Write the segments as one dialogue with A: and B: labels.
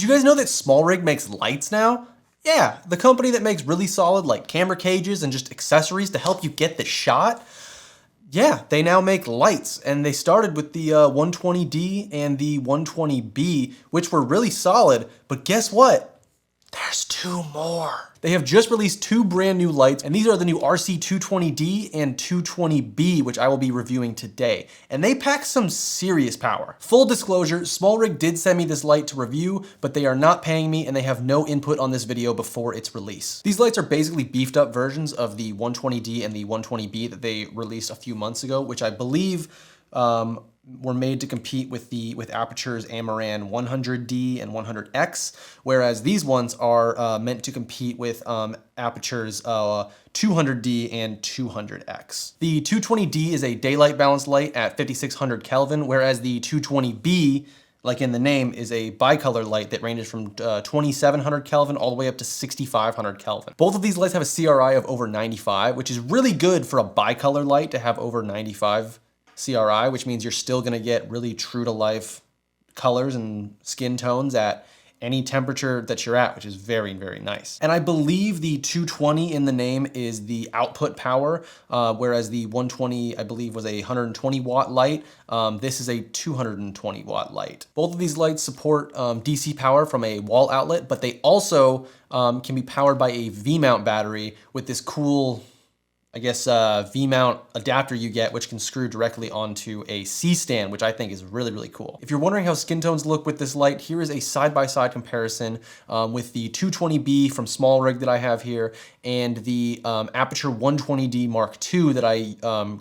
A: you guys know that SmallRig makes lights now? Yeah, the company that makes really solid like camera cages and just accessories to help you get the shot. Yeah, they now make lights, and they started with the 120D and the 120B, which were really solid, but guess what? There's 2 more. They have just released 2 brand new lights, and these are the new RC220D and 220B, which I will be reviewing today. And they pack some serious power. Full disclosure, SmallRig did send me this light to review, but they are not paying me and they have no input on this video before its release. These lights are basically beefed up versions of the 120D and the 120B that they released a few months ago, which I believe were made to compete with Aputure's Amaran 100D and 100X, whereas these ones are meant to compete with Aputure's 200D and 200X. The 220D is a daylight balanced light at 5600 Kelvin, whereas the 220B, like in the name, is a bicolor light that ranges from 2700 Kelvin all the way up to 6500 Kelvin. Both of these lights have a CRI of over 95, which is really good for a bicolor light to have over 95 CRI, which means you're still gonna get really true to life colors and skin tones at any temperature that you're at, which is very, very nice. And I believe the 220 in the name is the output power, whereas the 120, I believe, was a 120 watt light. This is a 220 watt light. Both of these lights support DC power from a wall outlet, but they also can be powered by a V-mount battery with this cool, I guess, V-mount adapter you get, which can screw directly onto a C-stand, which I think is really, really cool. If you're wondering how skin tones look with this light, here is a side-by-side comparison with the 220B from SmallRig that I have here and the Aputure 120D Mark II that I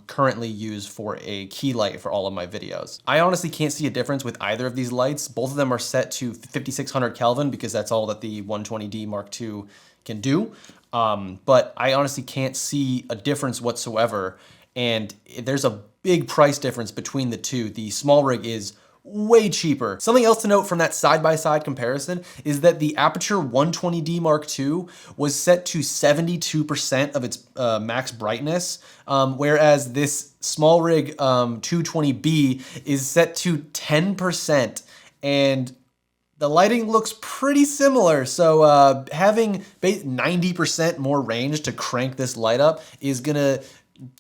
A: currently use for a key light for all of my videos. I honestly can't see a difference with either of these lights. Both of them are set to 5600 Kelvin because that's all that the 120D Mark II can do. But I honestly can't see a difference whatsoever, and there's a big price difference between the two. The SmallRig is way cheaper. Something else to note from that side-by-side comparison is that the Aputure 120D Mark II was set to 72% of its max brightness, whereas this SmallRig 220B is set to 10%, and the lighting looks pretty similar, so having 90% more range to crank this light up is gonna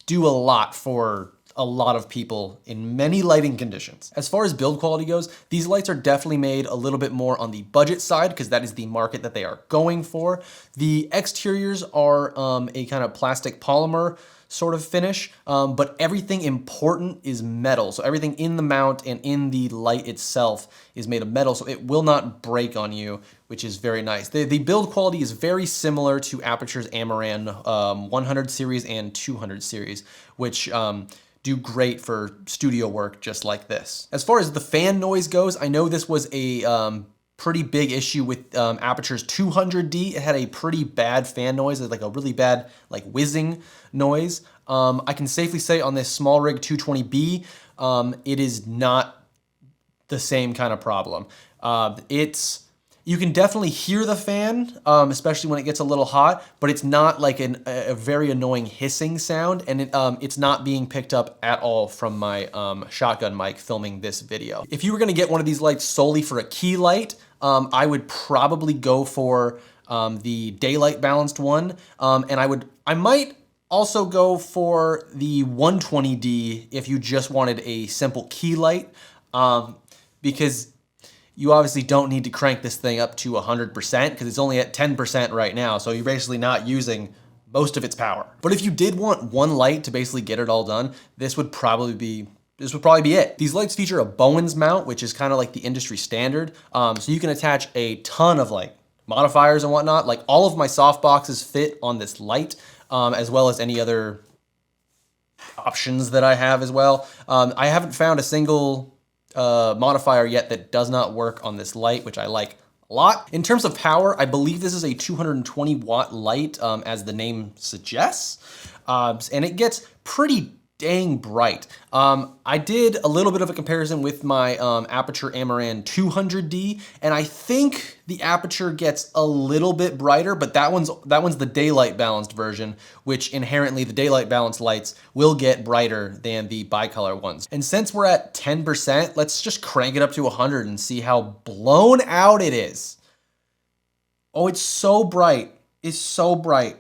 A: do a lot for a lot of people in many lighting conditions. As far as build quality goes, these lights are definitely made a little bit more on the budget side because that is the market that they are going for. The exteriors are a kind of plastic polymer sort of finish, but everything important is metal. So everything in the mount and in the light itself is made of metal, so it will not break on you, which is very nice. The build quality is very similar to Aputure's Amaran 100 series and 200 series, which do great for studio work just like this. As far as the fan noise goes, I know this was a pretty big issue with Aputure's 200D. It had a pretty bad fan noise. It's like a really bad like whizzing noise. I can safely say on this SmallRig 220B, it is not the same kind of problem. You can definitely hear the fan, especially when it gets a little hot, but it's not like a very annoying hissing sound, and it's not being picked up at all from my shotgun mic filming this video. If you were gonna get one of these lights solely for a key light, I would probably go for the daylight balanced one, and I might also go for the 120D if you just wanted a simple key light, because you obviously don't need to crank this thing up to 100% because it's only at 10% right now, so you're basically not using most of its power. But if you did want one light to basically get it all done, this would probably be it. These lights feature a Bowens mount, which is kind of like the industry standard, so you can attach a ton of like modifiers and whatnot. Like all of my softboxes fit on this light, as well as any other options that I have as well. I haven't found a single modifier yet that does not work on this light, which I like a lot. In terms of power, I believe this is a 220 watt light, as the name suggests, and it gets pretty dang bright. I did a little bit of a comparison with my Aperture Amaran 200D, and I think the aperture gets a little bit brighter, but that one's the daylight balanced version, which inherently the daylight balanced lights will get brighter than the bicolor ones. And since we're at 10%, let's just crank it up to 100 and see how blown out it is. Oh, it's so bright. It's so bright.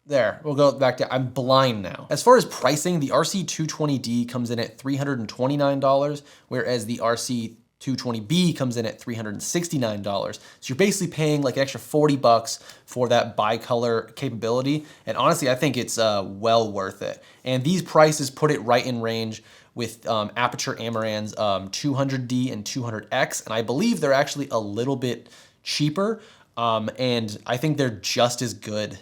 A: There, we'll go back to, I'm blind now. As far as pricing, the RC220D comes in at $329, whereas the RC220B comes in at $369. So you're basically paying like an extra 40 bucks for that bicolor capability. And honestly, I think it's well worth it. And these prices put it right in range with Aperture Amaran's 200D and 200X. And I believe they're actually a little bit cheaper. And I think they're just as good.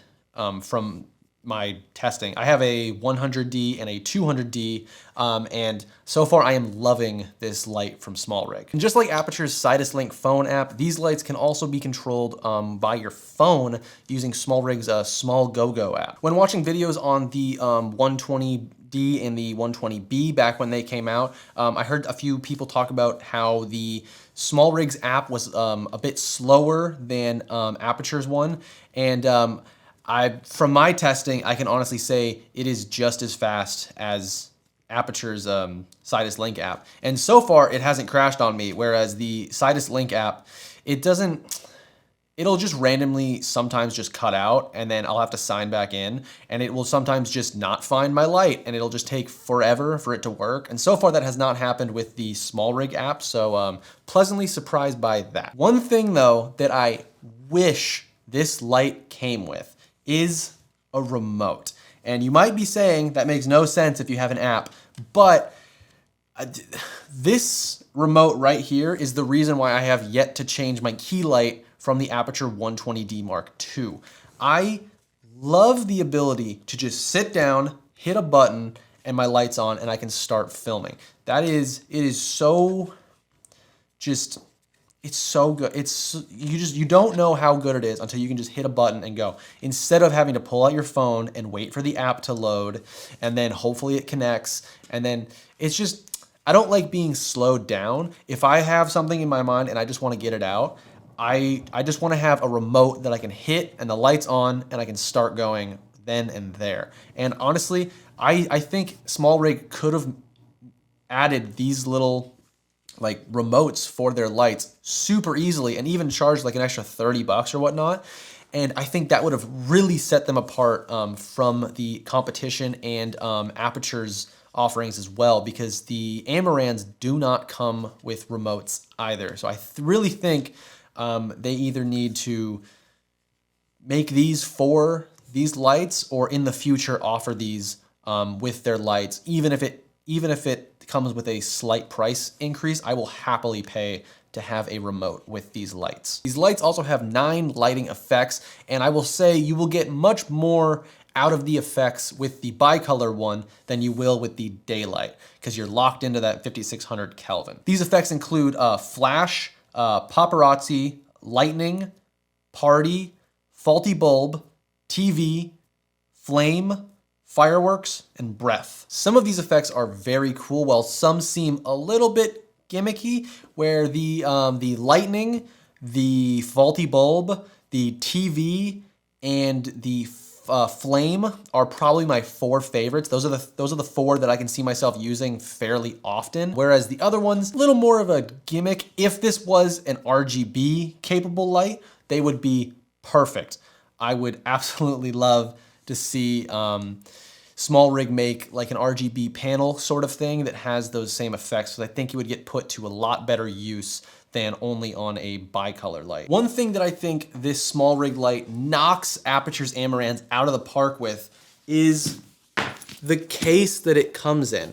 A: From my testing. I have a 100D and a 200D, and so far I am loving this light from SmallRig. And just like Aperture's Sidus Link phone app, these lights can also be controlled by your phone using SmallRig's Small Go app. When watching videos on the 120D and the 120B back when they came out, I heard a few people talk about how the SmallRig's app was a bit slower than Aperture's one, and from my testing, I can honestly say it is just as fast as Aperture's Sidus Link app. And so far, it hasn't crashed on me, whereas the Sidus Link app, it'll just randomly sometimes just cut out, and then I'll have to sign back in, and it will sometimes just not find my light, and it'll just take forever for it to work. And so far, that has not happened with the SmallRig app, so pleasantly surprised by that. One thing, though, that I wish this light came with is a remote. And you might be saying that makes no sense if you have an app, but this remote right here is the reason why I have yet to change my key light from the Aperture 120D Mark II. I love the ability to just sit down, hit a button, and my light's on, and I can start filming. It is so just, it's so good. You don't know how good it is until you can just hit a button and go. Instead of having to pull out your phone and wait for the app to load, and then hopefully it connects, and then it's just, I don't like being slowed down. If I have something in my mind and I just want to get it out, I just want to have a remote that I can hit and the light's on and I can start going then and there. And honestly, I think SmallRig could have added these little like remotes for their lights super easily and even charged like an extra 30 bucks or whatnot. And I think that would have really set them apart from the competition and Aperture's offerings as well, because the Amarans do not come with remotes either. So I really think they either need to make these for these lights, or in the future offer these with their lights. Even if it comes with a slight price increase, I will happily pay to have a remote with these lights. These lights also have 9 lighting effects, and I will say you will get much more out of the effects with the bicolor one than you will with the daylight, because you're locked into that 5600 Kelvin. These effects include flash, paparazzi, lightning, party, faulty bulb, TV, flame, fireworks, and breath. Some of these effects are very cool, while some seem a little bit gimmicky, where the lightning, the faulty bulb, the TV, and the flame are probably my 4 favorites. Those are the 4 that I can see myself using fairly often. Whereas the other ones, a little more of a gimmick. If this was an RGB capable light, they would be perfect. I would absolutely love to see SmallRig make like an RGB panel sort of thing that has those same effects. So I think it would get put to a lot better use than only on a bicolor light. One thing that I think this SmallRig light knocks Aperture's Amarans out of the park with is the case that it comes in.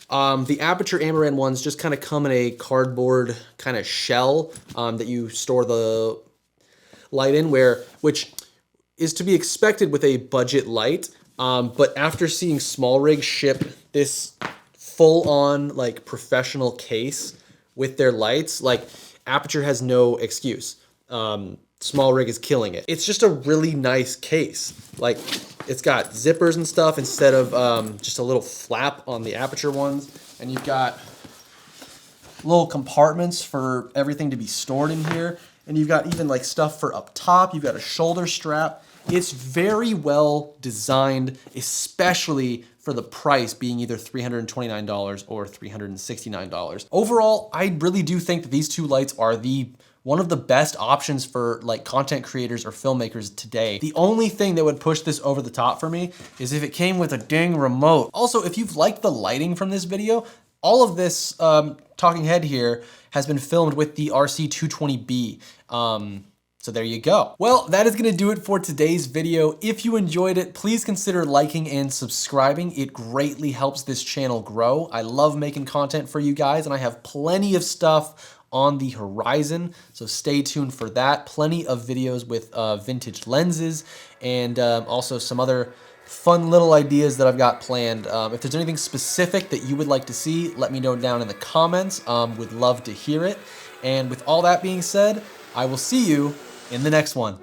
A: The Aperture Amaran ones just kind of come in a cardboard kind of shell that you store the light in, which is to be expected with a budget light. But after seeing SmallRig ship this full-on like professional case with their lights, like Aperture has no excuse. SmallRig is killing it. It's just a really nice case. Like, It's got zippers and stuff instead of just a little flap on the aperture ones. And you've got little compartments for everything to be stored in here. And you've got even like stuff for up top. You've got a shoulder strap. It's very well designed, especially for the price being either $329 or $369. Overall, I really do think that these two lights are one of the best options for like content creators or filmmakers today. The only thing that would push this over the top for me is if it came with a dang remote. Also, if you've liked the lighting from this video, all of this talking head here has been filmed with the RC220B. So there you go. Well, that is gonna do it for today's video. If you enjoyed it, please consider liking and subscribing. It greatly helps this channel grow. I love making content for you guys, and I have plenty of stuff on the horizon, so stay tuned for that. Plenty of videos with vintage lenses and also some other fun little ideas that I've got planned. If there's anything specific that you would like to see, let me know down in the comments. Would love to hear it. And with all that being said, I will see you in the next one.